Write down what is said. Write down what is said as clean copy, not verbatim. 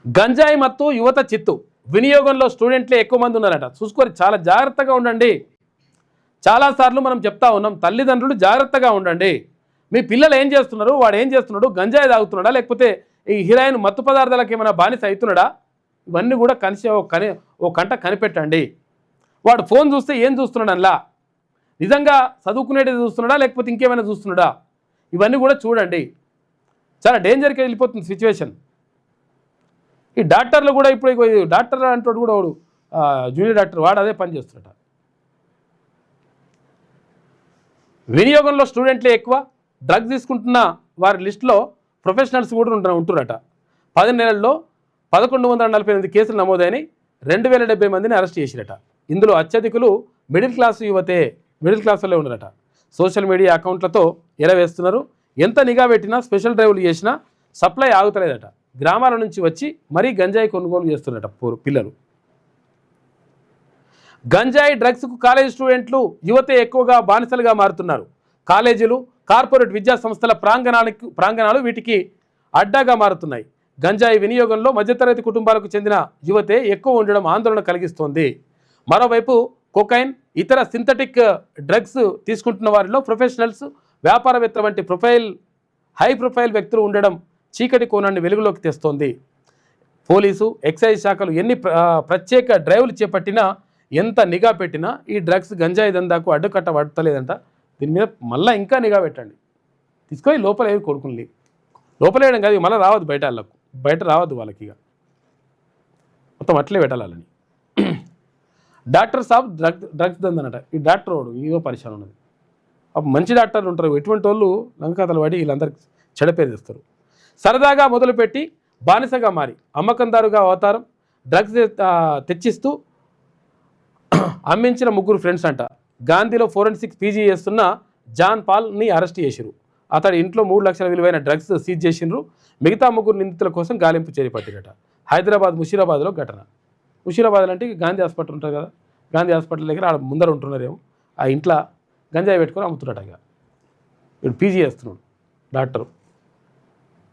గంజాయి మత్తు యువత చిత్తు వినియోగంలో స్టూడెంట్లే ఎక్కువ మంది ఉన్నారట. చూసుకొని చాలా జాగ్రత్తగా ఉండండి. చాలాసార్లు మనం చెప్తా ఉన్నాం, తల్లిదండ్రులు జాగ్రత్తగా ఉండండి. మీ పిల్లలు ఏం చేస్తున్నారు, వాడు ఏం చేస్తున్నాడు, గంజాయి తాగుతున్నాడా లేకపోతే ఈ హీరాయిన్ మత్తు పదార్థాలకు ఏమైనా బానిస అవుతున్నాడా, ఇవన్నీ కూడా ఓ కంట కనిపెట్టండి. వాడు ఫోన్ చూస్తే ఏం చూస్తున్నాడు, అలా నిజంగా చదువుకునేది చూస్తున్నాడా లేకపోతే ఇంకేమైనా చూస్తున్నాడా, ఇవన్నీ కూడా చూడండి. చాలా డేంజర్కి వెళ్ళిపోతుంది సిచ్యువేషన్. ఈ డాక్టర్లు కూడా ఇప్పుడు డాక్టర్ అంటాడు కూడా వాడు జూనియర్ డాక్టర్, వాడు అదే పని చేస్తున్నాడు. వినియోగంలో స్టూడెంట్లే ఎక్కువ, డ్రగ్స్ తీసుకుంటున్న వారి లిస్టులో ప్రొఫెషనల్స్ కూడా ఉంటున్నారట. 10 నెలల్లో 1148 కేసులు నమోదైన 2070 మందిని అరెస్ట్ చేసిరట. ఇందులో అత్యధికులు మిడిల్ క్లాసులో ఉన్నారట. సోషల్ మీడియా అకౌంట్లతో ఎరవేస్తున్నారు. ఎంత నిఘా పెట్టినా, స్పెషల్ డ్రైవ్లు చేసినా సప్లై ఆగుతలేదట. గ్రామాల నుంచి వచ్చి మరీ గంజాయి కొనుగోలు చేస్తున్నారట పిల్లలు. గంజాయి డ్రగ్స్కు కాలేజీ స్టూడెంట్లు యువతే ఎక్కువగా బానిసలుగా మారుతున్నారు. కాలేజీలు, కార్పొరేట్ విద్యా సంస్థల ప్రాంగణాలు వీటికి అడ్డాగా మారుతున్నాయి. గంజాయి వినియోగంలో మధ్యతరగతి కుటుంబాలకు చెందిన యువతే ఎక్కువ ఉండడం ఆందోళన కలిగిస్తోంది. మరోవైపు కొకైన్, ఇతర సింథటిక్ డ్రగ్స్ తీసుకుంటున్న వారిలో ప్రొఫెషనల్స్, వ్యాపారవేత్తల వంటి హై ప్రొఫైల్ వ్యక్తులు ఉండడం చీకటి కోణాన్ని వెలుగులోకి తెస్తోంది. పోలీసు, ఎక్సైజ్ శాఖలు ఎన్ని ప్రత్యేక డ్రైవ్లు చేపట్టినా, ఎంత నిఘా పెట్టినా ఈ డ్రగ్స్ గంజాయి దందాకు అడ్డుకట్ట పడతలేదంట. దీని మీద మళ్ళీ ఇంకా నిఘా పెట్టండి. తీసుకొని లోపల ఏవి కొడుకుని లోపలేయడం కాదు, మళ్ళీ రావద్దు బయట రావద్దు వాళ్ళకి, ఇక మొత్తం అట్లే పెట్టాలని. డాక్టర్ సాబ్ డ్రగ్స్ దందనట. ఈ డాక్టర్ వాడు ఏదో పరిశాన్ ఉన్నది. మంచి డాక్టర్లు ఉంటారు, ఎటువంటి వాళ్ళు లంకతలు పడి వీళ్ళందరికీ చెడపేరు తెస్తారు. సరదాగా మొదలుపెట్టి బానిసగా మారి అమ్మకందారుగా అవతారం, డ్రగ్స్ తెచ్చిస్తూ అమ్మించిన 3 ఫ్రెండ్స్ అంట. గాంధీలో ఫోరెన్సిక్ పీజీ చేస్తున్న జాన్ పాల్ని అరెస్ట్ చేసిరు. అతడి ఇంట్లో 3 లక్షల విలువైన డ్రగ్స్ సీజ్ చేసిండ్రు. మిగతా 3 నిందితుల కోసం గాలింపు చేపట్టిరట. హైదరాబాద్ ముషీరాబాద్లో ఘటన. ముషీరాబాద్ అంటే గాంధీ హాస్పిటల్ ఉంటుంది కదా, గాంధీ హాస్పిటల్ దగ్గర ఆడ ముందర ఉంటున్నారేమో, ఆ ఇంట్లో గంజాయి పెట్టుకొని అమ్ముతున్నాడు. ఇక వీడు పీజీ చేస్తున్నాడు డాక్టరు.